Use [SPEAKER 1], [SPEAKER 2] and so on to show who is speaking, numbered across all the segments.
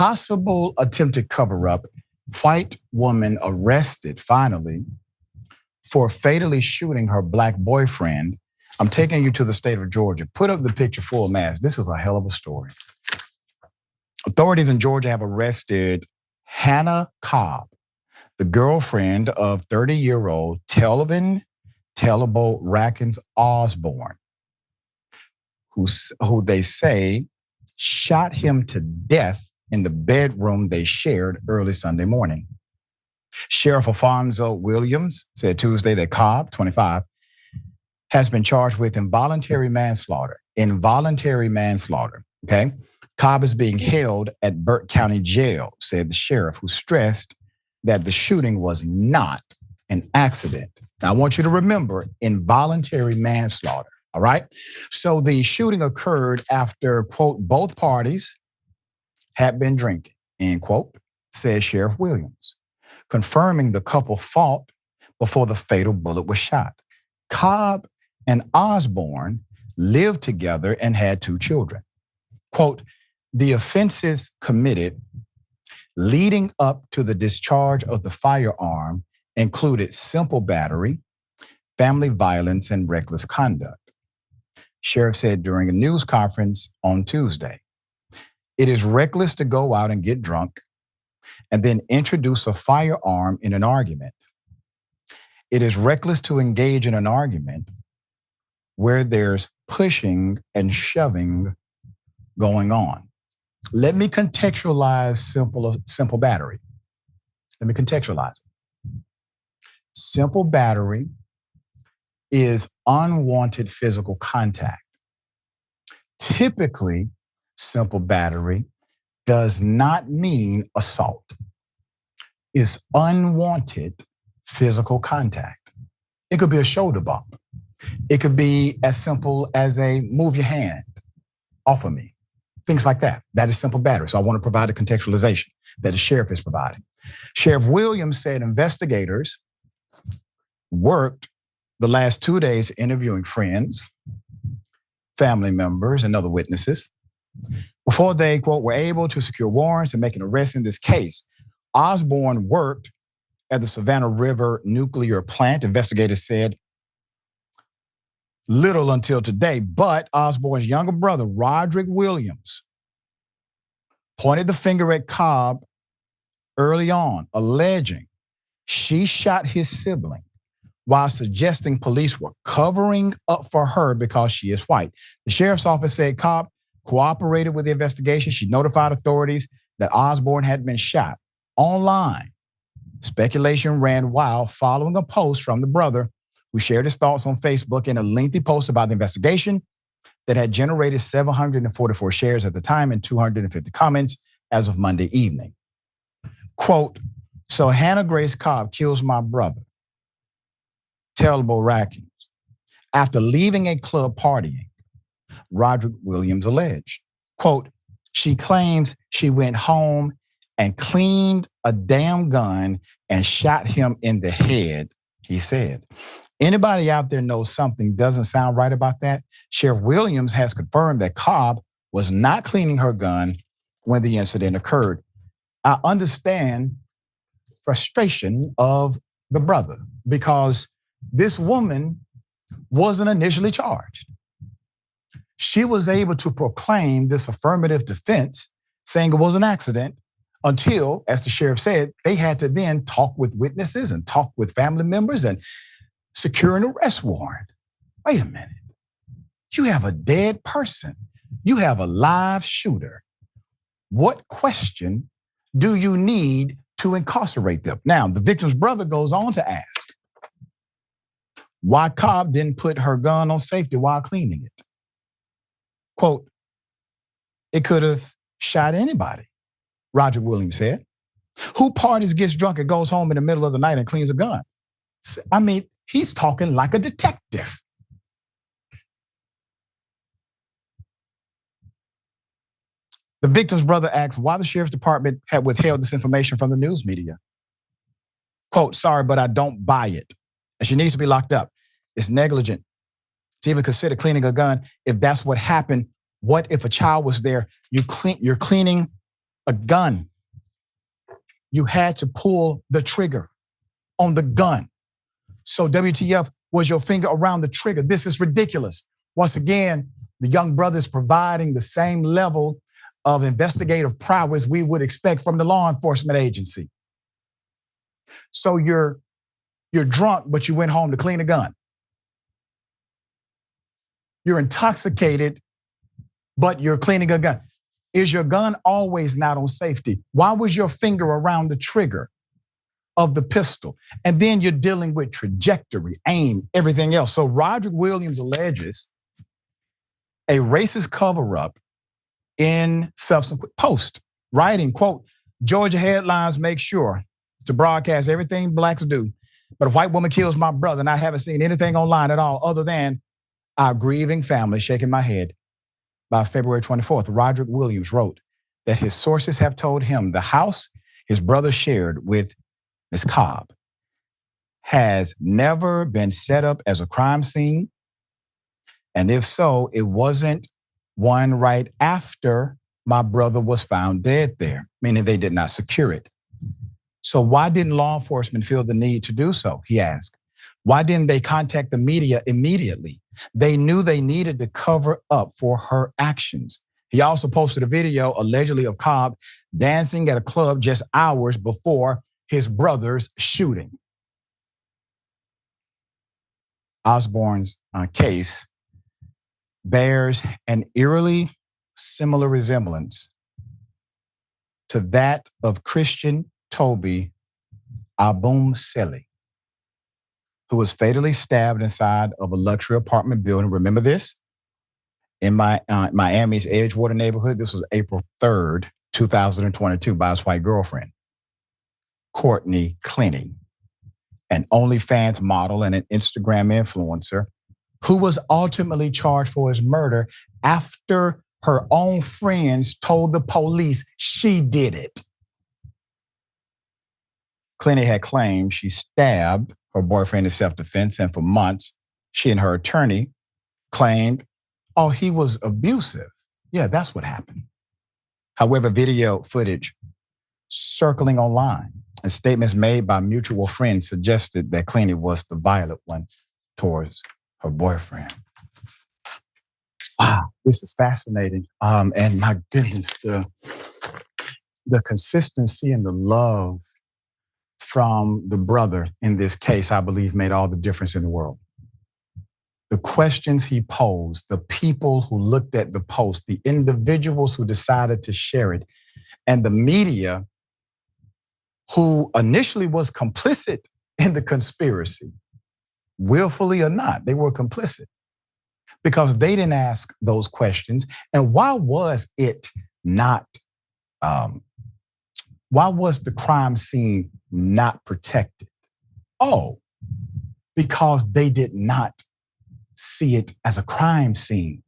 [SPEAKER 1] Possible attempted cover-up. White woman arrested finally for fatally shooting her black boyfriend. I'm taking you to the state of Georgia. Put up the picture full mass. This is a hell of a story. Authorities in Georgia have arrested Hannah Cobb, the girlfriend of 30-year-old Telvin Telbo Rackins Osborne, who they say shot him to death in the bedroom they shared early Sunday morning. Sheriff Alfonzo Williams said Tuesday that Cobb, 25, has been charged with involuntary manslaughter. Involuntary manslaughter, okay? Cobb is being held at Burke County Jail, said the sheriff, who stressed that the shooting was not an accident. Now, I want you to remember involuntary manslaughter, all right? So the shooting occurred after, quote, both parties had been drinking, end quote, said Sheriff Williams, confirming the couple fought before the fatal bullet was shot. Cobb and Osborne lived together and had 2 children. Quote, the offenses committed leading up to the discharge of the firearm included simple battery, family violence, and reckless conduct. Sheriff said during a news conference on Tuesday, it is reckless to go out and get drunk and then introduce a firearm in an argument. It is reckless to engage in an argument where there's pushing and shoving going on. Let me contextualize simple battery. Let me contextualize it. Simple battery is unwanted physical contact. Typically, simple battery does not mean assault. It's unwanted physical contact. It could be a shoulder bump. It could be as simple as a move your hand off of me. Things like that. That is simple battery. So I want to provide a contextualization that the sheriff is providing. Sheriff Williams said investigators worked the last 2 days interviewing friends, family members, and other witnesses before they, quote, were able to secure warrants and make an arrest in this case. Osborne worked at the Savannah River nuclear plant, investigators said, little until today. But Osborne's younger brother, Roderick Williams, pointed the finger at Cobb early on, alleging she shot his sibling while suggesting police were covering up for her because she is white. The sheriff's office said Cobb cooperated with the investigation. She notified authorities that Osborne had been shot. Online, speculation ran wild following a post from the brother who shared his thoughts on Facebook in a lengthy post about the investigation that had generated 744 shares at the time and 250 comments as of Monday evening. Quote, so Hannah Grace Cobb kills my brother, Telbo Rackins, after leaving a club partying, Roderick Williams alleged. Quote, she claims she went home and cleaned a damn gun and shot him in the head, he said. Anybody out there knows something doesn't sound right about that? Sheriff Williams has confirmed that Cobb was not cleaning her gun when the incident occurred. I understand frustration of the brother because this woman wasn't initially charged. She was able to proclaim this affirmative defense saying it was an accident until, as the sheriff said, they had to then talk with witnesses and talk with family members and secure an arrest warrant. Wait a minute. You have a dead person. You have a live shooter. What question do you need to incarcerate them? Now, the victim's brother goes on to ask why Cobb didn't put her gun on safety while cleaning it. Quote, it could have shot anybody, Roger Williams said. Who parties, gets drunk, and goes home in the middle of the night and cleans a gun? I mean, he's talking like a detective. The victim's brother asked why the sheriff's department had withheld this information from the news media. Quote, sorry, but I don't buy it. And she needs to be locked up. It's negligent to even consider cleaning a gun. If that's what happened, what if a child was there? You're cleaning a gun. You had to pull the trigger on the gun. So WTF was your finger around the trigger. This is ridiculous. Once again, the young brother is providing the same level of investigative prowess we would expect from the law enforcement agency. So you're drunk, but you went home to clean a gun. You're intoxicated, but you're cleaning a gun. Is your gun always not on safety? Why was your finger around the trigger of the pistol? And then you're dealing with trajectory, aim, everything else. So Roderick Williams alleges a racist cover-up in subsequent post, writing, quote, Georgia headlines make sure to broadcast everything blacks do, but a white woman kills my brother, and I haven't seen anything online at all other than our grieving family shaking my head. By February 24th, Roderick Williams wrote that his sources have told him the house his brother shared with Ms. Cobb has never been set up as a crime scene. And if so, it wasn't one right after my brother was found dead there, meaning they did not secure it. So why didn't law enforcement feel the need to do so, he asked. Why didn't they contact the media immediately? They knew they needed to cover up for her actions. He also posted a video allegedly of Cobb dancing at a club just hours before his brother's shooting. Osborne's case bears an eerily similar resemblance to that of Christian Toby Abumseli, who was fatally stabbed inside of a luxury apartment building. Remember this? In Miami's Edgewater neighborhood. This was April 3rd, 2022, by his white girlfriend, Courtney Clenny, an OnlyFans model and an Instagram influencer who was ultimately charged for his murder after her own friends told the police she did it. Clenny had claimed she stabbed her boyfriend in self-defense, and for months, she and her attorney claimed, oh, he was abusive. Yeah, that's what happened. However, video footage circling online and statements made by mutual friends suggested that Clenny was the violent one towards her boyfriend. Wow, this is fascinating. And my goodness, the consistency and the love from the brother in this case, I believe, made all the difference in the world. The questions he posed, the people who looked at the post, the individuals who decided to share it, and the media who initially was complicit in the conspiracy, willfully or not, they were complicit because they didn't ask those questions. And why was it not, why was the crime scene not protected? Oh, because they did not see it as a crime scene.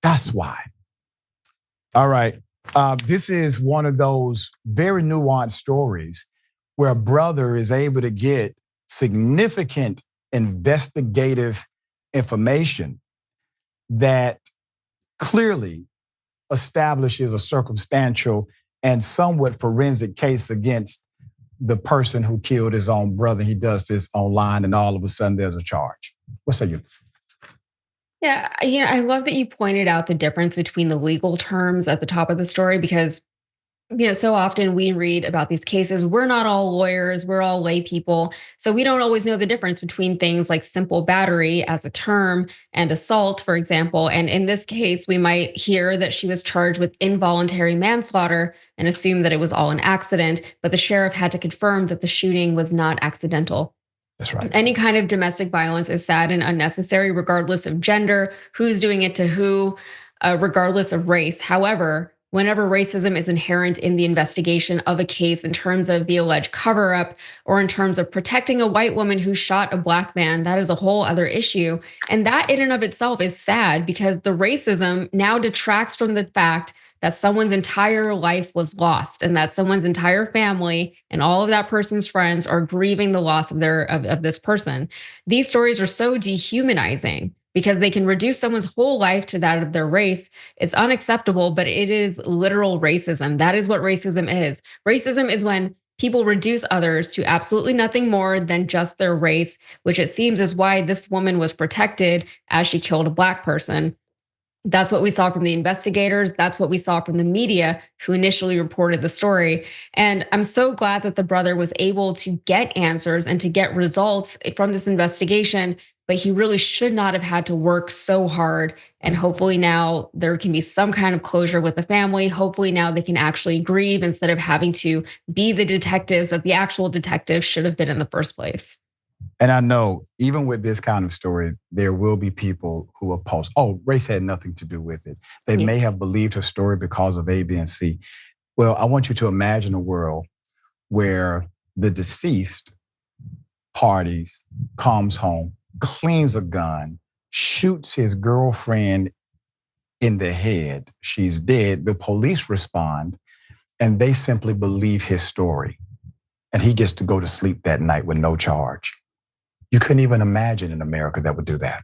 [SPEAKER 1] That's why. All right. This is one of those very nuanced stories where a brother is able to get significant investigative information that clearly establishes a circumstantial and somewhat forensic case against the person who killed his own brother. He does this online and all of a sudden there's a charge. What say you?
[SPEAKER 2] Yeah, I love that you pointed out the difference between the legal terms at the top of the story because, so often we read about these cases. We're not all lawyers, we're all lay people. So we don't always know the difference between things like simple battery as a term and assault, for example. And in this case, we might hear that she was charged with involuntary manslaughter and assume that it was all an accident, but the sheriff had to confirm that the shooting was not accidental.
[SPEAKER 1] That's right.
[SPEAKER 2] Any kind of domestic violence is sad and unnecessary, regardless of gender, who's doing it to who, regardless of race. However, whenever racism is inherent in the investigation of a case in terms of the alleged cover up or in terms of protecting a white woman who shot a black man, that is a whole other issue. And that in and of itself is sad because the racism now detracts from the fact that someone's entire life was lost and that someone's entire family and all of that person's friends are grieving the loss of this person. These stories are so dehumanizing because they can reduce someone's whole life to that of their race. It's unacceptable, but it is literal racism. That is what racism is. Racism is when people reduce others to absolutely nothing more than just their race, which it seems is why this woman was protected as she killed a Black person. That's what we saw from the investigators. That's what we saw from the media who initially reported the story. And I'm so glad that the brother was able to get answers and to get results from this investigation. But he really should not have had to work so hard. And hopefully now there can be some kind of closure with the family. Hopefully now they can actually grieve instead of having to be the detectives that the actual detectives should have been in the first place.
[SPEAKER 1] And I know even with this kind of story, there will be people who oppose, oh, race had nothing to do with it. They may have believed her story because of A, B, and C. Well, I want you to imagine a world where the deceased parties comes home, cleans a gun, shoots his girlfriend in the head. She's dead. The police respond, and they simply believe his story. And he gets to go to sleep that night with no charge. You couldn't even imagine in America that would do that.